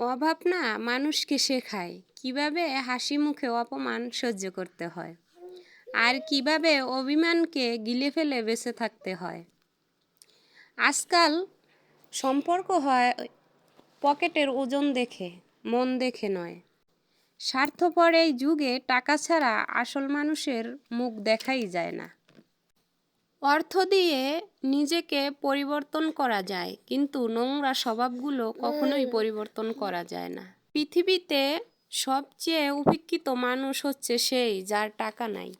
অভাব না মানুষকে শেখায় কিভাবে হাসি মুখে অপমান সহ্য করতে হয় আর কিভাবে অভিমানকে গিলে ফেলে বেঁচে থাকতে হয়। আজকাল সম্পর্ক হয় পকেটের ওজন দেখে, মন দেখে নয়। স্বার্থপর এই যুগে টাকা ছাড়া আসল মানুষের মুখ দেখাই যায় না। অর্থ দিয়ে নিজেকে পরিবর্তন করা যায়, কিন্তু নোংরা স্বভাবগুলো কখনোই পরিবর্তন করা যায় না। পৃথিবীতে সবচেয়ে উপেক্ষিত মানুষ হচ্ছে সেই যার টাকা নাই।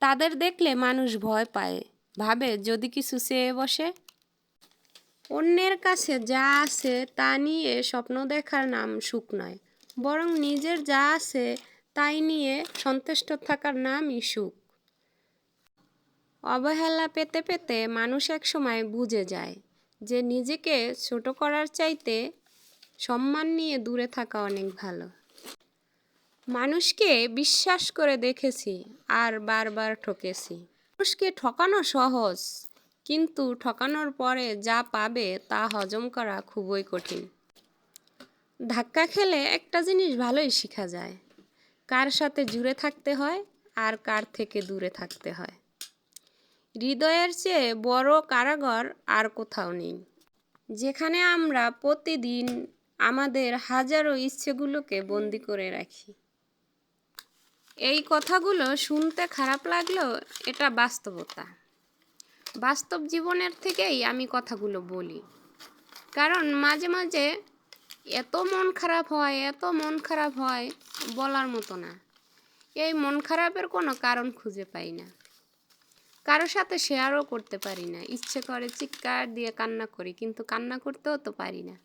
তাদের দেখলে মানুষ ভয় পায়, ভাবে যদি কিছু চেয়ে বসে। অন্যের কাছে যা আছে তা নিয়ে স্বপ্ন দেখার নাম সুখ নয়, বরং নিজের যা আছে তাই নিয়ে সন্তুষ্ট থাকার নামই সুখ। অবহেলা পেতে পেতে মানুষ একসময় বুঝে যায় যে নিজেকে ছোট করার চাইতে সম্মান নিয়ে দূরে থাকা অনেক ভালো। মানুষকে বিশ্বাস করে দেখেছি আর বারবার ঠকেছি। মানুষকে ঠকানো সহজ, কিন্তু ঠকানোর পরে যা পাবে তা হজম করা খুবই কঠিন। ধাক্কা খেলে একটা জিনিস ভালোই শেখা যায়, কার সাথে জুড়ে থাকতে হয় আর কার থেকে দূরে থাকতে হয়। হৃদয়ের চেয়ে বড় কারাগার আর কোথাও নেই, যেখানে আমরা প্রতিদিন আমাদের হাজারো ইচ্ছেগুলোকে বন্দি করে রাখি। এই কথাগুলো শুনতে খারাপ লাগলেও এটা বাস্তবতা। বাস্তব জীবনের থেকেই আমি কথাগুলো বলি, কারণ মাঝে মাঝে এত মন খারাপ হয় বলার মতো না। এই মন খারাপের কোনো কারণ খুঁজে পাই না, কারোর সাথে শেয়ারও করতে পারি না। ইচ্ছে করে চিৎকার দিয়ে কান্না করি, কিন্তু কান্না করতেও তো পারি না।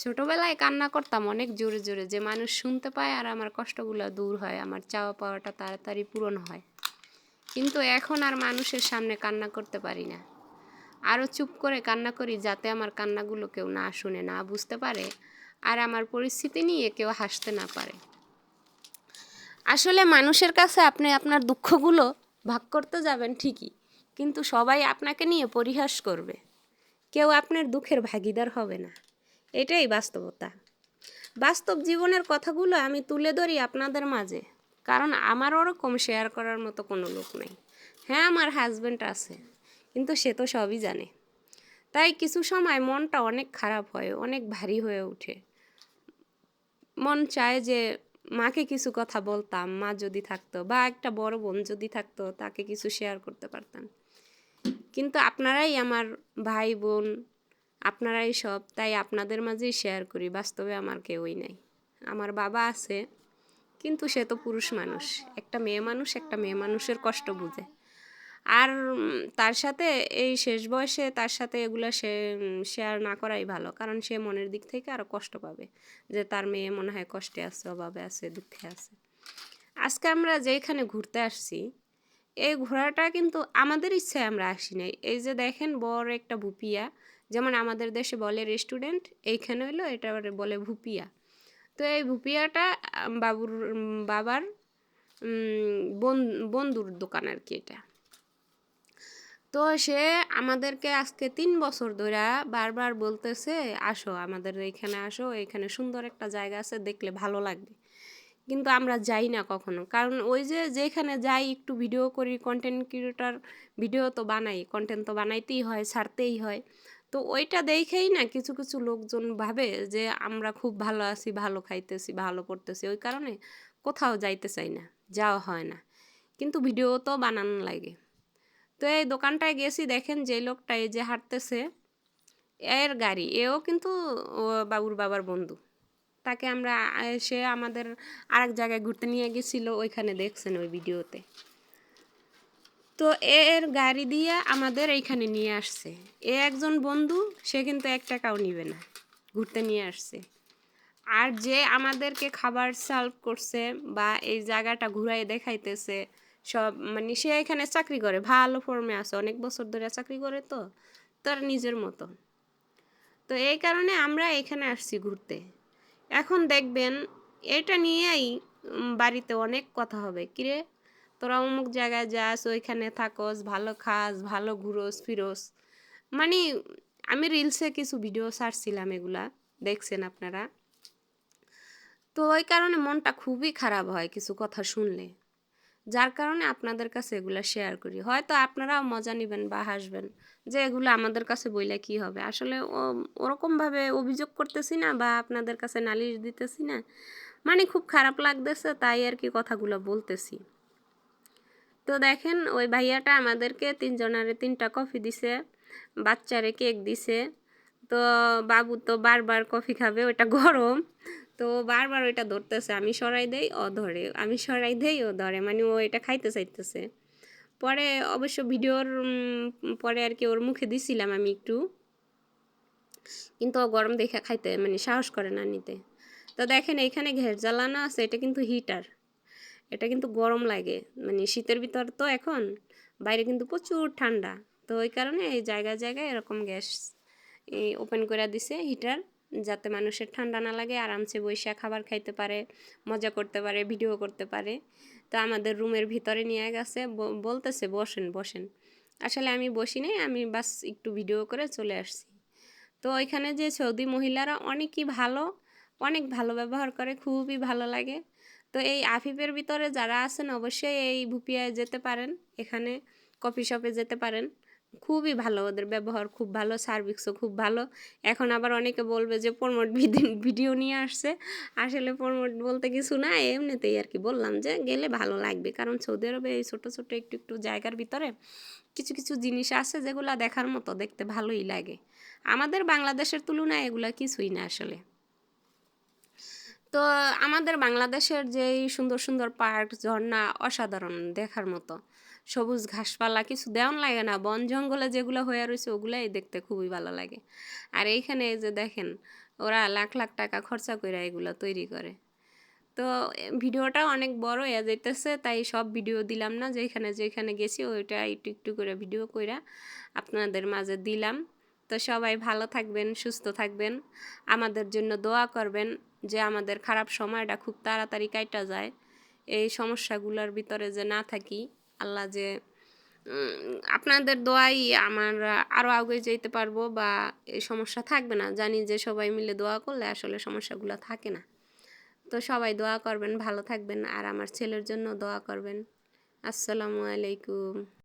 ছোটবেলায় কান্না করতাম অনেক জোরে জোরে, যে মানুষ শুনতে পায় আর আমার কষ্টগুলো দূর হয়, আমার চাওয়া পাওয়াটা তাড়াতাড়ি পূরণ হয়। কিন্তু এখন আর মানুষের সামনে কান্না করতে পারি না। আরও চুপ করে কান্না করি, যাতে আমার কান্নাগুলো কেউ না শুনে, না বুঝতে পারে, আর আমার পরিস্থিতি নিয়ে কেউ হাসতে না পারে। আসলে মানুষের কাছে আপনি আপনার দুঃখগুলো ভাগ করতে যাবেন ঠিকই, কিন্তু সবাই আপনাকে নিয়ে পরিহাস করবে, কেউ আপনার দুঃখের ভাগিদার হবে না। এটাই বাস্তবতা। বাস্তব জীবনের কথাগুলো আমি তুলে ধরি আপনাদের মাঝে, কারণ আমার ওরকম শেয়ার করার মতো কোনো লোক নেই। হ্যাঁ, আমার হাজব্যান্ড আছে, কিন্তু সে তো সবই জানে। তাই কিছু সময় মনটা অনেক খারাপ হয়, অনেক ভারী হয়ে ওঠে। মন চায় যে মাকে কিছু কথা বলতাম, মা যদি থাকতো, বা একটা বড় বোন যদি থাকতো, তাকে কিছু শেয়ার করতে পারতাম। কিন্তু আপনারাই আমার ভাই বোন, আপনারাই সব, তাই আপনাদের মাঝেই শেয়ার করি। বাস্তবে আমার কেউই নাই। আমার বাবা আছে, কিন্তু সে তো পুরুষ মানুষ, একটা মেয়ে মানুষের কষ্ট বুঝে। আর তার সাথে এই শেষ বয়সে তার সাথে এগুলো শেয়ার না করাই ভালো, কারণ সে মনের দিক থেকে আরও কষ্ট পাবে, যে তার মেয়ে মনে হয় কষ্টে আছে, অভাবে আছে, দুঃখে আছে। আজকে আমরা যেখানে ঘুরতে আসছি, এই ঘোরাটা কিন্তু আমাদের ইচ্ছায় আমরা আসি নাই। এই যে দেখেন বড় একটা ভুপিয়া, যেমন আমাদের দেশে বলে রেস্টুরেন্ট, এইখানে হইলো এটা বলে ভুপিয়া। তো এই ভুপিয়াটা বাবার বন্ধুর দোকান আর কি এটা। তো সে আমাদেরকে আজকে 3 বছর ধরে বারবার বলতেছে, আসো আমাদের এইখানে আসো, এখানে সুন্দর একটা জায়গা আছে, দেখলে ভালো লাগবে। কিন্তু আমরা যাই না কখনো, কারণ ওই যে যেখানে যাই একটু ভিডিও করি, কন্টেন্ট ক্রিয়েটর, ভিডিও তো বানাই, কন্টেন্ট তো বানাইতেই হয়, ছাড়তেই হয়। তো ওইটা দেখেই না কিছু কিছু লোকজন ভাবে যে আমরা খুব ভালো আছি, ভালো খাইতেছি, ভালো করতেছি, ওই কারণে কোথাও যাইতে চাই না, যাওয়া হয় না। কিন্তু ভিডিও তো বানানো লাগে। তো এই দোকানটায় গেছি, দেখেন যে লোকটা এই যে হাঁটতেছে, এর গাড়ি, এও কিন্তু বাবুর বাবার বন্ধু। তাকে আমরা, সে আমাদের আরেক জায়গায় ঘুরতে নিয়ে গেছিলো, ওইখানে দেখছেন ওই ভিডিওতে। তো এর গাড়ি দিয়ে আমাদের এইখানে নিয়ে আসছে। এ একজন বন্ধু, সে কিন্তু 1 টাকাও নিবে না, ঘুরতে নিয়ে আসছে। আর যে আমাদেরকে খাবার সার্ভ করছে বা এই জায়গাটা ঘুরাই দেখাইতেছে সব, মানে সে এখানে চাকরি করে, ভালো ফর্মে আছে, অনেক বছর ধরে চাকরি করে, তো তার নিজের মতো। তো এই কারণে আমরা এখানে আসছি ঘুরতে। এখন দেখবেন এটা নিয়েই বাড়িতে অনেক কথা হবে, কিরে তোরা অমুক জায়গায় যাস, ওইখানে থাকস, ভালো খাস, ভালো ঘুরোস ফিরোস। মানে আমি রিলসে কিছু ভিডিও ছাড়ছিলাম, এগুলা দেখছেন আপনারা। তো ওই কারণে মনটা খুবই খারাপ হয় কিছু কথা শুনলে, যার কারণে আপনাদের কাছে এগুলো শেয়ার করি। হয়তো আপনারাও মজা নেবেন বা হাসবেন যে এগুলো আমাদের কাছে বইলে কি হবে। আসলে ওরকমভাবে অভিযোগ করতেছি না বা আপনাদের কাছে নালিশ দিতেছি না, মানে খুব খারাপ লাগতেছে তাই আর কি কথাগুলো বলতেছি। তো দেখেন ওই ভাইয়াটা আমাদেরকে 3 জনারে 3টা কফি দিছে, বাচ্চারে কেক দিছে। তো বাবু তো বারবার কফি খাবে, ওইটা গরম, তো বারবার ওইটা ধরতেছে, আমি সরাই দেই ও ধরে, আমি সরাই দেই ও ধরে, মানে ও এটা খাইতে চাইতেছে। পরে অবশ্য ভিডিওর পরে আর কি ওর মুখে দিছিলাম আমি একটু, কিন্তু ও গরম দেখে খাইতে মানে সাহস করে না নিতে। তো দেখেন এইখানে ঘের জ্বালানো আছে, এটা কিন্তু হিটার, এটা কিন্তু গরম লাগে, মানে শীতের ভিতর তো এখন বাইরে কিন্তু প্রচুর ঠান্ডা। তো ওই কারণে এই জায়গায় জায়গায় এরকম গ্যাস এই ওপেন করে দিছে হিটার, যাতে মানুষের ঠান্ডা না লাগে, আরামসে বৈশা খাবার খাইতে পারে, মজা করতে পারে, ভিডিও করতে পারে। তো আমাদের রুমের ভিতরে নিয়ে গেছে, বলতেছে বসেন বসেন। আসলে আমি বসি নাই, আমি বাস একটু ভিডিও করে চলে আসছি। তো ওইখানে যে সৌদি মহিলারা অনেকই ভালো, অনেক ভালো ব্যবহার করে, খুবই ভালো লাগে। তো এই আফিফের ভিতরে যারা আছেন অবশ্যই এই ভুপিয়ায় যেতে পারেন, এখানে কফি শপে যেতে পারেন। খুবই ভালো, ওদের ব্যবহার খুব ভালো, সার্ভিসও খুব ভালো। এখন আবার অনেকে বলবে যে প্রমোট ভিডিও নিয়ে আসছে, আসলে প্রমোট বলতে কিছু না, এমনিতেই আর কি বললাম যে গেলে ভালো লাগবে। কারণ সৌদি আরবে এই ছোটো ছোটো একটু একটু জায়গার ভিতরে কিছু কিছু জিনিস আছে যেগুলো দেখার মতো, দেখতে ভালোই লাগে। আমাদের বাংলাদেশের তুলনায় এগুলা কিছুই না আসলে। তো আমাদের বাংলাদেশের যেই সুন্দর সুন্দর পার্ক, ঝর্ণা অসাধারণ দেখার মতো, সবুজ ঘাসপালা কিছু দেওয়ান লাগে না, বন জঙ্গলে যেগুলো হয়ে রয়েছে ওগুলাই দেখতে খুবই ভালো লাগে। আর এইখানে এই যে দেখেন ওরা লাখ লাখ টাকা খরচা করে এগুলো তৈরি করে। তো ভিডিওটা অনেক বড় হয়ে যাইতেছে, তাই সব ভিডিও দিলাম না, যেখানে যেখানে গেছি ওইটা একটু একটু করে ভিডিও কইরা আপনাদের মাঝে দিলাম। তো সবাই ভালো থাকবেন, সুস্থ থাকবেন, আমাদের জন্য দোয়া করবেন যে আমাদের খারাপ সময়টা খুব তাড়াতাড়ি কাইটা যায়, এই সমস্যাগুলোর ভিতরে যে না থাকি। আল্লাহ যে আপনাদের দোয়াই আমরা আরও আগে যেতে পারবো বা এই সমস্যা থাকবে না। জানি যে সবাই মিলে দোয়া করলে আসলে সমস্যাগুলো থাকে না। তো সবাই দোয়া করবেন, ভালো থাকবেন, আর আমার ছেলের জন্য দোয়া করবেন। আসসালামু আলাইকুম।